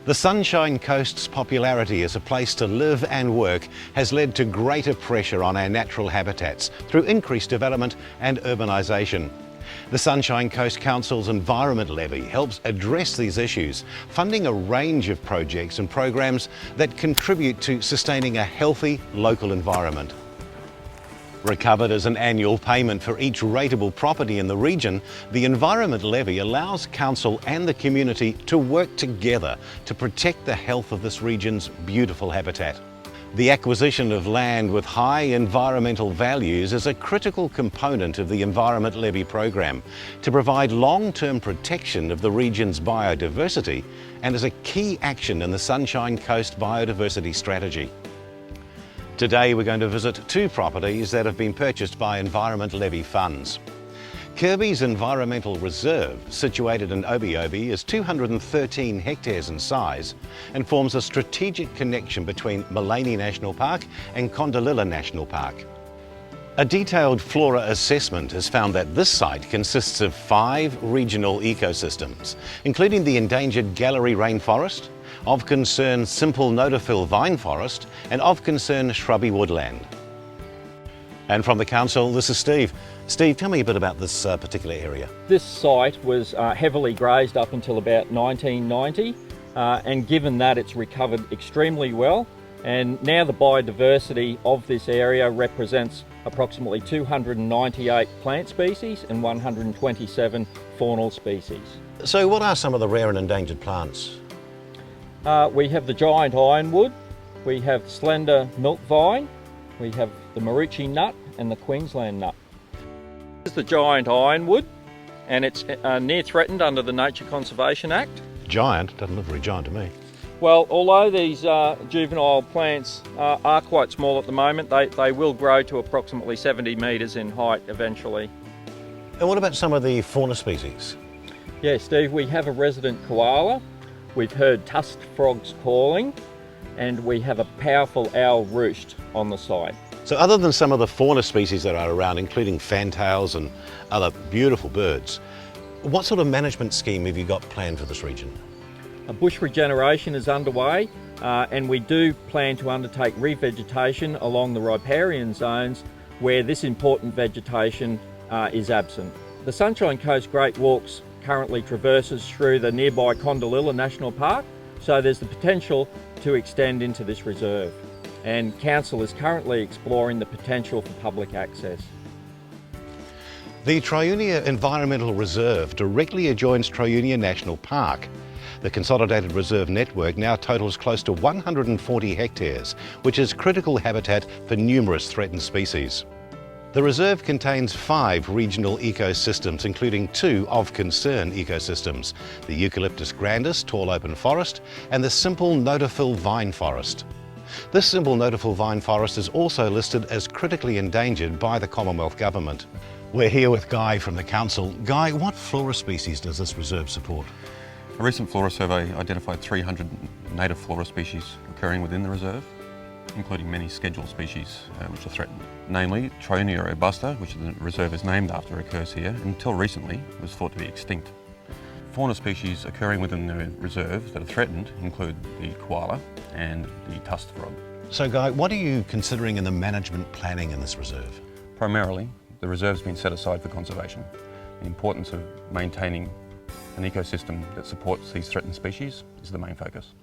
The Sunshine Coast's popularity as a place to live and work has led to greater pressure on our natural habitats through increased development and urbanisation. The Sunshine Coast Council's Environment Levy helps address these issues, funding a range of projects and programs that contribute to sustaining a healthy local environment. Recovered as an annual payment for each rateable property in the region, the Environment Levy allows Council and the community to work together to protect the health of this region's beautiful habitat. The acquisition of land with high environmental values is a critical component of the Environment Levy program to provide long-term protection of the region's biodiversity and is a key action in the Sunshine Coast Biodiversity Strategy. Today we're going to visit two properties that have been purchased by Environment Levy funds. Kirby's Environmental Reserve, situated in Obi, is 213 hectares in size and forms a strategic connection between Mullaney National Park and Condalilla National Park. A detailed flora assessment has found that this site consists of 5 regional ecosystems, including the endangered gallery rainforest, of concern simple notaphyll vine forest and of concern shrubby woodland. And from the council, this is Steve. Steve, tell me a bit about this particular area. This site was heavily grazed up until about 1990 and given that it's recovered extremely well, and now the biodiversity of this area represents approximately 298 plant species and 127 faunal species. So what are some of the rare and endangered plants? We have the giant ironwood, we have slender milk vine, we have the Marucci nut and the Queensland nut. This is the giant ironwood, and it's near threatened under the Nature Conservation Act. Giant? Doesn't look very giant to me. Well, although these juvenile plants are quite small at the moment, they will grow to approximately 70 metres in height eventually. And what about some of the fauna species? Yeah, Steve, we have a resident koala. We've heard tusked frogs calling, and we have a powerful owl roost on the site. So other than some of the fauna species that are around, including fantails and other beautiful birds, what sort of management scheme have you got planned for this region? A bush regeneration is underway, and we do plan to undertake revegetation along the riparian zones where this important vegetation is absent. The Sunshine Coast Great Walks currently traverses through the nearby Condalilla National Park, so there's the potential to extend into this reserve. And Council is currently exploring the potential for public access. The Triunia Environmental Reserve directly adjoins Triunia National Park. The Consolidated Reserve Network now totals close to 140 hectares, which is critical habitat for numerous threatened species. The reserve contains 5 regional ecosystems, including 2 of concern ecosystems, the Eucalyptus grandis tall open forest and the simple notaphyll vine forest. This simple notaphyll vine forest is also listed as critically endangered by the Commonwealth Government. We're here with Guy from the Council. Guy, what flora species does this reserve support? A recent flora survey identified 300 native flora species occurring within the reserve, including many scheduled species which are threatened. Namely, Triunia robusta, which the reserve is named after, occurs here, until recently was thought to be extinct. Fauna species occurring within the reserve that are threatened include the koala and the tusked frog. So Guy, what are you considering in the management planning in this reserve? Primarily, the reserve's been set aside for conservation. The importance of maintaining an ecosystem that supports these threatened species is the main focus.